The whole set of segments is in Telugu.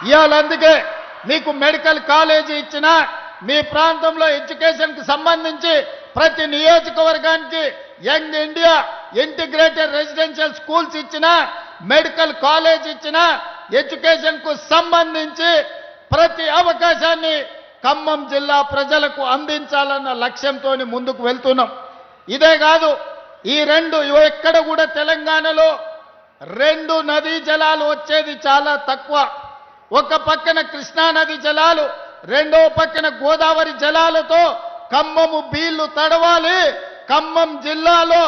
ఇవాళ అందుకే మీకు మెడికల్ కాలేజీ ఇచ్చినా మీ ప్రాంతంలో ఎడ్యుకేషన్కి సంబంధించి ప్రతి నియోజకవర్గానికి young India integrated residential schools ఇచ్చినా మెడికల్ కాలేజ్ ఇచ్చినా ఎడ్యుకేషన్కు సంబంధించి ప్రతి అవకాశాన్ని ఖమ్మం జిల్లా ప్రజలకు అందించాలన్న లక్ష్యంతో ముందుకు వెళ్తున్నాం. ఇదే కాదు, ఈ రెండు ఎక్కడ కూడా తెలంగాణలో రెండు నదీ జలాలు వచ్చేది చాలా తక్కువ. ఒక పక్కన కృష్ణా నది జలాలు, రెండో పక్కన గోదావరి జలాలతో ఖమ్మము బీళ్లు తడవాలి, ఖమ్మం జిల్లాలో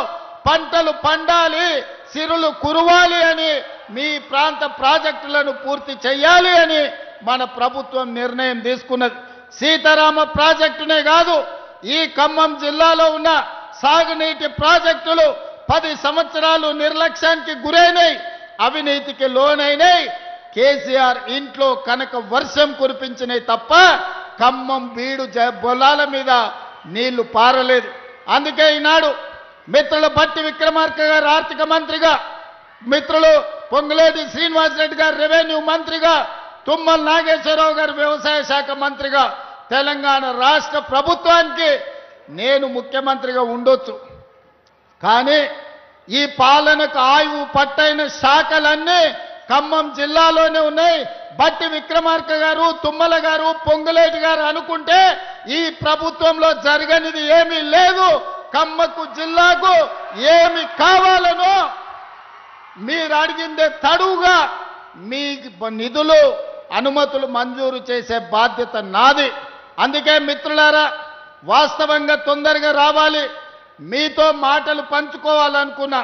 పంటలు పండాలి, సిరులు కురవాలి అని మీ ప్రాంత ప్రాజెక్టులను పూర్తి చేయాలి అని మన ప్రభుత్వం నిర్ణయం తీసుకున్నది. సీతారామ ప్రాజెక్టునే కాదు, ఈ ఖమ్మం జిల్లాలో ఉన్న సాగునీటి ప్రాజెక్టులు 10 సంవత్సరాలు నిర్లక్ష్యానికి గురైనాయి, అవినీతికి లోనైనాయి. కేసీఆర్ ఇంట్లో కనుక వర్షం కురిపించినాయి తప్ప ఖమ్మం బీడు బొలాల మీద నీళ్లు పారలేదు. అందుకే ఈనాడు మిత్రులు బట్టి విక్రమార్క గారు ఆర్థిక మంత్రిగా, మిత్రులు పొంగులేటి శ్రీనివాసరెడ్డి గారు రెవెన్యూ మంత్రిగా, తుమ్మల నాగేశ్వరరావు గారు వ్యవసాయ శాఖ మంత్రిగా తెలంగాణ రాష్ట్ర ప్రభుత్వానికి నేను ముఖ్యమంత్రిగా ఉండొచ్చు. కానీ ఈ పాలనకు ఆయువు పట్టైన శాఖలన్నీ ఖమ్మం జిల్లాలోనే ఉన్నాయి. బట్టి విక్రమార్క గారు, తుమ్మల గారు, పొంగులేటి గారు అనుకుంటే ఈ ప్రభుత్వంలో జరగనిది ఏమీ లేదు. ఖమ్మకు జిల్లాకు ఏమి కావాలనో మీరు అడిగిందే తడువుగా మీ నిధులు అనుమతులు మంజూరు చేసే బాధ్యత నాది. అందుకే మిత్రులారా, వాస్తవంగా తొందరగా రావాలి, మీతో మాటలు పంచుకోవాలనుకున్నా,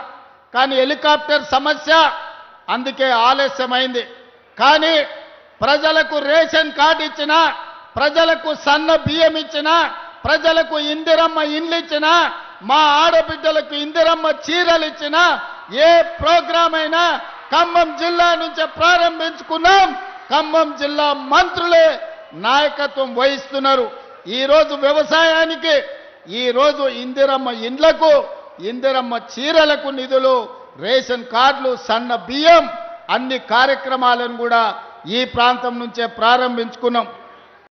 కానీ హెలికాప్టర్ సమస్య అందుకే ఆలస్యమైంది. కానీ ప్రజలకు రేషన్ కార్డు ఇచ్చినా, ప్రజలకు సన్న బియ్యం ఇచ్చినా, ప్రజలకు ఇందిరమ్మ ఇండ్లు ఇచ్చినా, మా ఆడబిడ్డలకు ఇందిరమ్మ చీరలు ఇచ్చినా, ఏ ప్రోగ్రాం అయినా ఖమ్మం జిల్లా నుంచే ప్రారంభించుకున్నాం. ఖమ్మం జిల్లా మంత్రులే నాయకత్వం వహిస్తున్నారు. ఈరోజు వ్యవసాయానికి, ఈరోజు ఇందిరమ్మ ఇండ్లకు, ఇందిరమ్మ చీరలకు నిధులు, రేషన్ కార్డులు, సన్న బియ్యం అన్ని కార్యక్రమాలను కూడా ఈ ప్రాంతం నుంచే ప్రారంభించుకున్నాం.